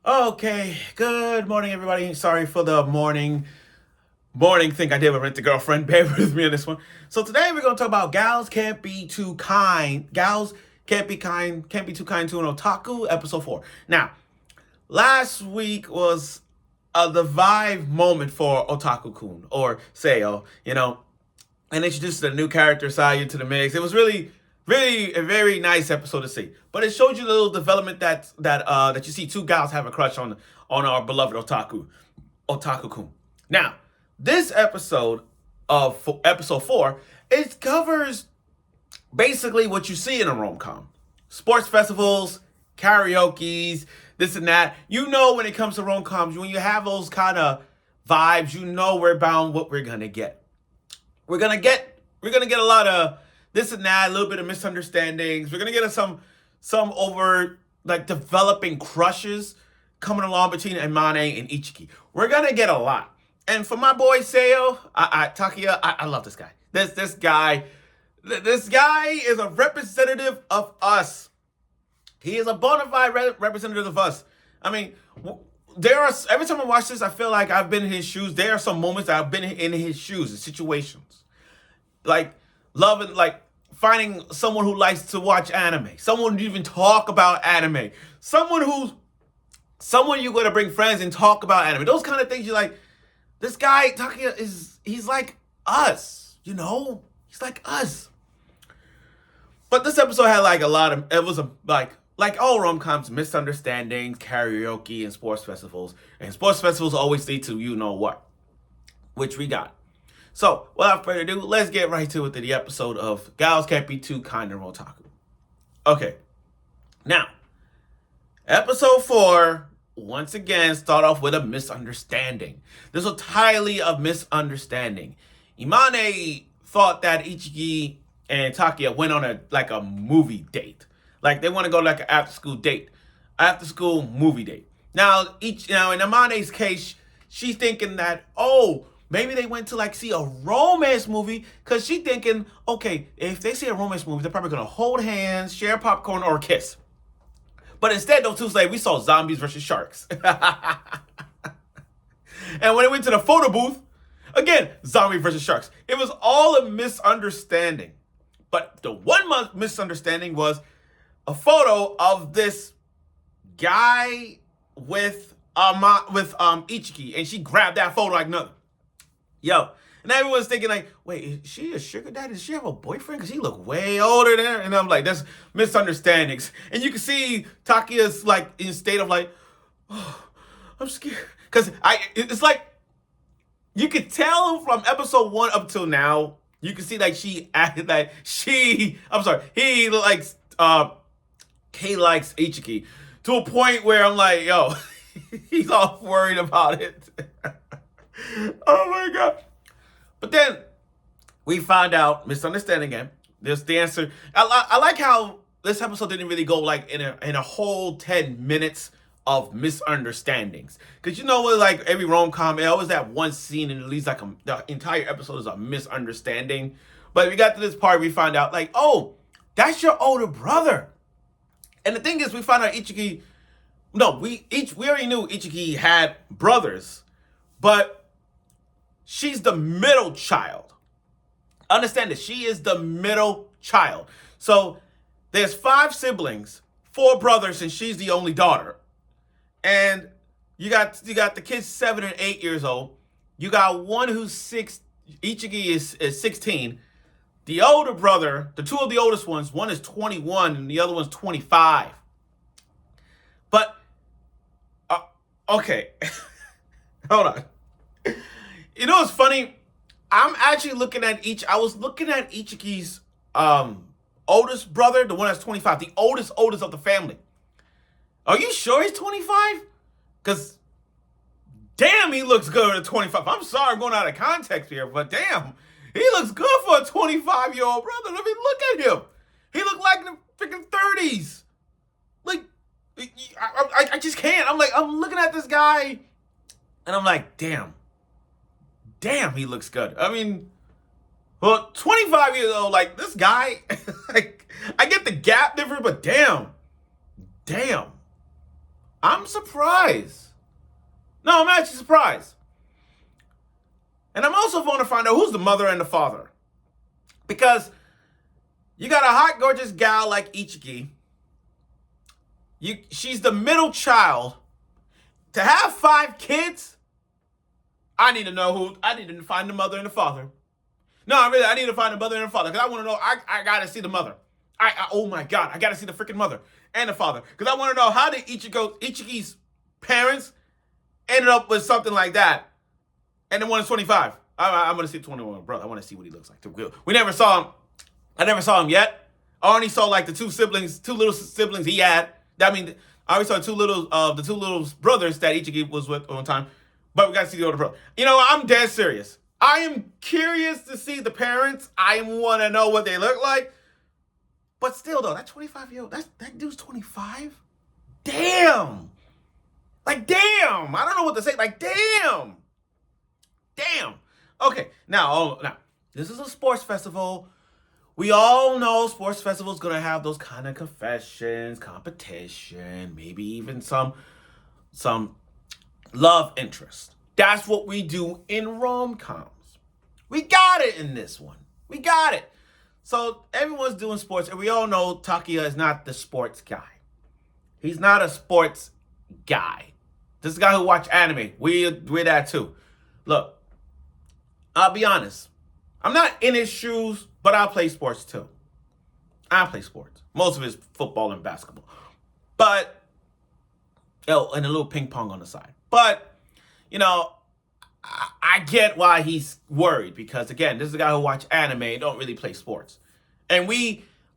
Okay, good morning, everybody. Sorry for the morning thing I did with Rent a Girlfriend. Bear with me on this one. So today we're gonna talk about gals can't be too kind. Gals can't be too kind to an otaku. Episode 4. Now, last week was the vibe moment for Otaku-kun or Seo. And introduced a new character Saya to the mix. It was really a very nice episode to see. But it showed you the little development that you see two gals have a crush on our beloved Otaku-kun. Now, this episode of episode 4, it covers basically what you see in a rom-com. Sports festivals, karaoke's, this and that. When it comes to rom-coms, when you have those kind of vibes, we're bound what we're gonna get. We're gonna get a lot of this and that, a little bit of misunderstandings. We're gonna get some over like developing crushes coming along between Amane and Ichiki. We're gonna get a lot. And for my boy Seo, Takia, I love this guy. This guy is a representative of us. He is a bona fide representative of us. I mean, every time I watch this, I feel like I've been in his shoes. There are some moments that I've been in his shoes, in situations, like loving, like finding someone who likes to watch anime, someone who even talk about anime, someone you're gonna bring friends and talk about anime. Those kind of things. You're like, this guy Takia he's like us, he's like us. But this episode had like a lot of, it was like all rom-coms, misunderstandings, karaoke, and sports festivals. And sports festivals always lead to what, which we got. So, without further ado, let's get right to it, to the episode of Gals Can't Be Too Kind to Otaku. Okay. Now, episode 4, once again, start off with a misunderstanding. This was entirely a misunderstanding. Amane thought that Ichiki and Takia went on a movie date. Like they want to go like an after school movie date. Now in Amane's case, she's thinking that maybe they went to see a romance movie, because she's thinking, okay, if they see a romance movie, they're probably gonna hold hands, share popcorn, or kiss. But instead, those two we saw zombies versus sharks. And when they went to the photo booth, again, zombie versus sharks. It was all a misunderstanding. But the one misunderstanding was a photo of this guy with Ichiki, and she grabbed that photo like nothing. Yo, and everyone's thinking like, wait, is she a sugar daddy? Does she have a boyfriend? Because he look way older than her. And I'm like, that's misunderstandings. And you can see Takia's like in state of like, oh, I'm scared. Because it's like, you could tell from episode 1 up till now, you can see like he likes Ichiki to a point where I'm like, yo, he's all worried about it. Oh my god. But then we find out, misunderstanding again. There's the answer. I like how this episode didn't really go like in a whole 10 minutes of misunderstandings. Because with like every rom-com, it always that one scene and at least like the entire episode is a misunderstanding. But we got to this part, we find out like, oh, that's your older brother. And the thing is, we found out Ichiki, we already knew Ichiki had brothers, but she's the middle child. Understand this, she is the middle child. So there's 5 siblings, 4 brothers, and she's the only daughter. And you got the kids 7 and 8 years old. You got one who's 6. Ichiki is 16. The older brother, the 2 of the oldest ones, one is 21 and the other one's 25. But okay, hold on. What's funny? I'm actually looking at I was looking at Ichiki's oldest brother, the one that's 25, the oldest of the family. Are you sure he's 25? Because, damn, he looks good at 25. I'm sorry I'm going out of context here, but damn, he looks good for a 25-year-old brother. Let me look at him. He looked like in the freaking 30s. Like, I just can't. I'm looking at this guy, and I'm like, damn, he looks good. I mean, well, 25 years old, like, this guy, like, I get the gap difference, but damn. I'm surprised. No, I'm actually surprised. And I'm also going to find out who's the mother and the father. Because you got a hot, gorgeous gal like Ichiki. She's the middle child. To have 5 kids, I need to find the mother and the father. No, I need to find the mother and the father. Because I want to know, I got to see the mother. Oh my God, I got to see the freaking mother and the father. Because I want to know how did Ichiki's parents ended up with something like that. And then one is 25. I want to see the 21 brother. I want to see what he looks like. We never saw him. I never saw him yet. I only saw like the two little siblings he had. I mean, I always saw the two little brothers that Ichiki was with one time. But we got to see the older brother. You know, I'm dead serious. I am curious to see the parents. I want to know what they look like. But still, though, that 25-year-old, that dude's 25? Damn. Like, damn. I don't know what to say. Like, damn. Damn. Okay, now, this is a sports festival. We all know sports festivals going to have those kind of confessions, competition, maybe even some love interest. That's what we do in rom-coms. We got it in this one. We got it. So everyone's doing sports, and we all know Takia is not the sports guy. He's not a sports guy. This is a guy who watch anime. We're that too. Look, I'll be honest. I'm not in his shoes, but I play sports too. I play sports. Most of it is football and basketball. But, and a little ping pong on the side. But, you know, I get why he's worried. Because, again, this is a guy who watch anime and don't really play sports. And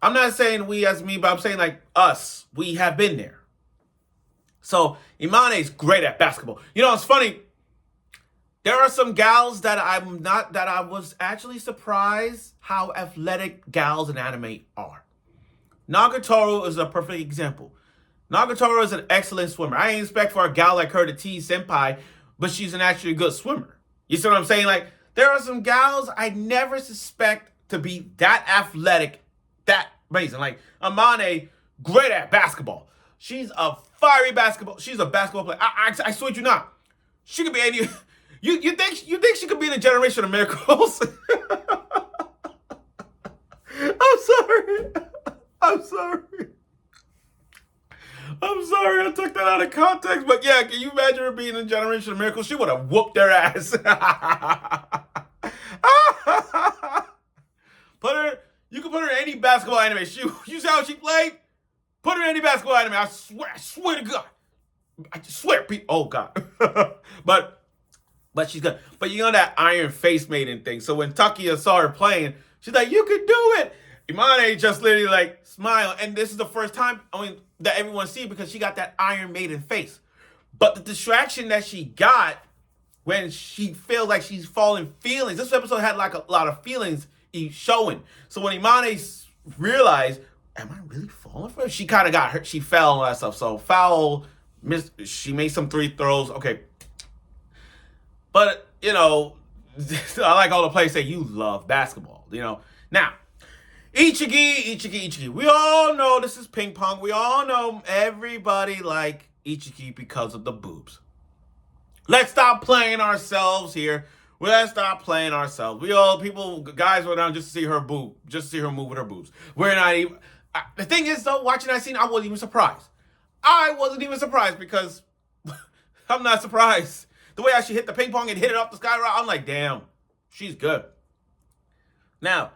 I'm not saying we as me, but I'm saying like us. We have been there. So, Amane is great at basketball. You know, it's funny. There are some gals that I was actually surprised how athletic gals in anime are. Nagatoro is a perfect example. Nagatoro is an excellent swimmer. I ain't expect for a gal like her to tease senpai, but she's an actually good swimmer. You see what I'm saying? Like, there are some gals I never suspect to be that athletic, that amazing. Like, Amane, great at basketball. She's a fiery basketball. She's a basketball player. I swear to you not. She could be any... You think she could be in a generation of miracles? I'm sorry. I took that out of context. But yeah, can you imagine her being in a generation of miracles? She would have whooped their ass. You can put her in any basketball anime. You see how she played? Put her in any basketball anime. I swear to God. I swear, oh God. But she's good. But you know that Iron Face Maiden thing. So when Takia saw her playing, she's like, you could do it. Amane just literally like smile. And this is the first time that everyone sees because she got that Iron Maiden face. But the distraction that she got when she feels like she's falling feelings. This episode had like a lot of feelings showing. So when Amane realized, am I really falling for her? She kind of got hurt. She fell and all that stuff. So foul. She made some 3 throws. Okay. But, you know, I like all the players say you love basketball, you know. Now, Ichiki. We all know this is ping pong. We all know everybody like Ichiki because of the boobs. Let's stop playing ourselves here. Let's stop playing ourselves. Guys went down just to see her boob, just to see her move with her boobs. We're not even... the thing is, though, watching that scene, I wasn't even surprised. I wasn't even surprised because I'm not surprised. The way she hit the ping pong and hit it off the sky, I'm like, damn, she's good. Now,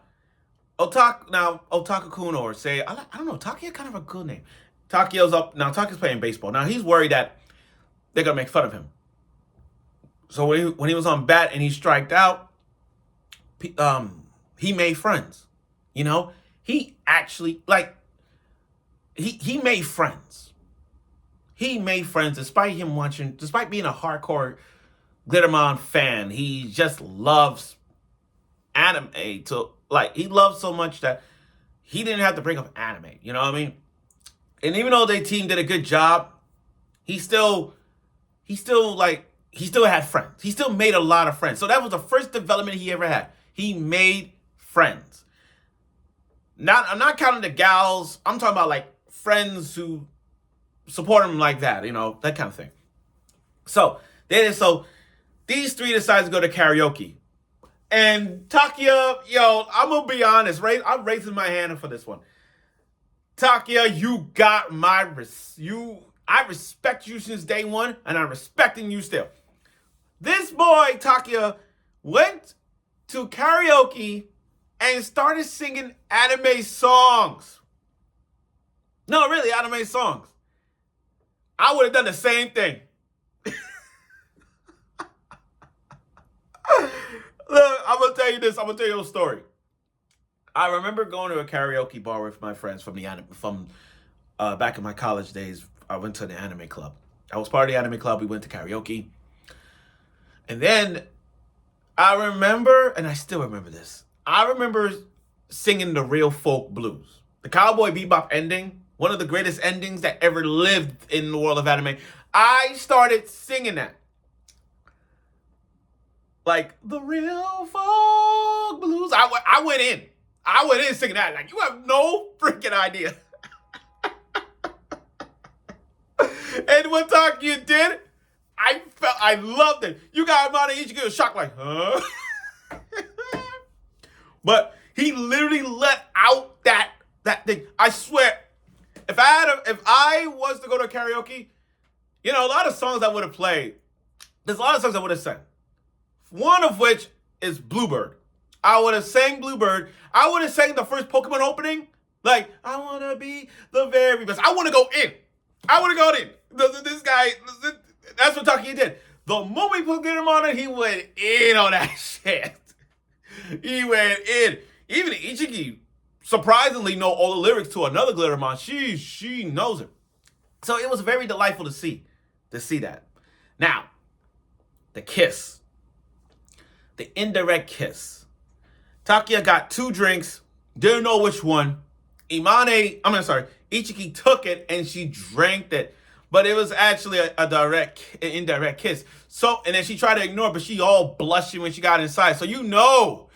Otaku-kun or say, I don't know, Takia kind of a good name. Takia's up, now Takia's playing baseball. Now, he's worried that they're going to make fun of him. So when he was on bat and he striked out, he made friends. You know, he actually, like, he made friends. He made friends despite being a hardcore Glittermon fan. He just loves anime he loves so much that he didn't have to bring up anime. You know what I mean? And even though their team did a good job, he still had friends. He still made a lot of friends. So that was the first development he ever had. He made friends. I'm not counting the gals. I'm talking about like friends who support them like that, that kind of thing. So these three decide to go to karaoke. And Takia, I'm gonna be honest, right? I'm raising my hand for this one. Takia, you got I respect you since day one, and I'm respecting you still. This boy, Takia, went to karaoke and started singing anime songs. No, really, anime songs. I would have done the same thing. Look, I'm going to tell you this. I'm going to tell you a story. I remember going to a karaoke bar with my friends from back in my college days. I went to the anime club. I was part of the anime club. We went to karaoke. And then I remember, and I still remember this, I remember singing the real folk blues. The Cowboy Bebop ending, one of the greatest endings that ever lived in the world of anime. I started singing that. Like, the real folk blues. I went in. I went in singing that. Like, you have no freaking idea. And what Takia did, I loved it. You got Amane each get a shock like, huh? But he literally let out that thing. I swear, if I was to go to karaoke, a lot of songs I would have played. There's a lot of songs I would have sang. One of which is Bluebird. I would have sang Bluebird. I would have sang the first Pokemon opening. Like, I want to be the very best. I want to go in. I would have gone in. This guy, that's what Takia did. The moment we put Glittermon, he went in on that shit. He went in. Even Ichiki surprisingly know all the lyrics to another Glittermon. She knows it. So it was very delightful to see that. Now, the kiss. The indirect kiss. Takia got 2 drinks, didn't know which one. Ichiki took it and she drank it. But it was actually an indirect kiss. So, and then she tried to ignore it, but she all blushing when she got inside. So you know,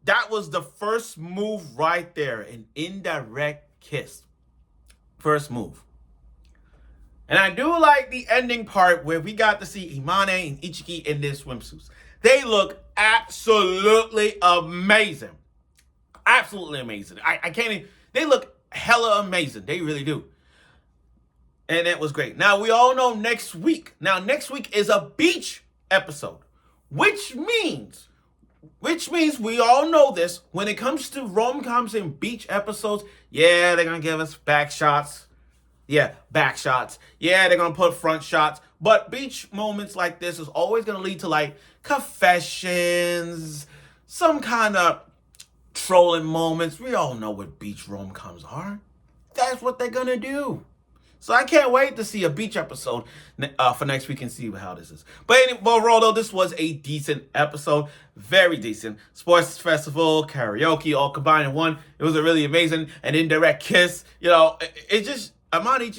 that was the first move right there, an indirect kiss. First move. And I do like the ending part where we got to see Amane and Ichiki in their swimsuits. They look absolutely amazing. Absolutely amazing. I can't even, they look hella amazing. They really do. And it was great. Now, we all know next week is a beach episode, which means we all know this. When it comes to rom-coms and beach episodes, yeah, they're going to give us back shots. Yeah, back shots. Yeah, they're going to put front shots. But beach moments like this is always going to lead to, like, confessions, some kind of trolling moments. We all know what beach rom-coms are. That's what they're going to do. So I can't wait to see a beach episode for next week and see how this is. But overall, though, this was a decent episode. Very decent. Sports festival, karaoke, all combined in one. It was a really amazing and indirect kiss. It just, Amane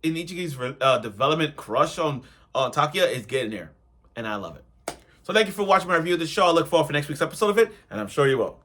Ichiki's development crush on Takia is getting there. And I love it. So thank you for watching my review of the show. I look forward for next week's episode of it. And I'm sure you will.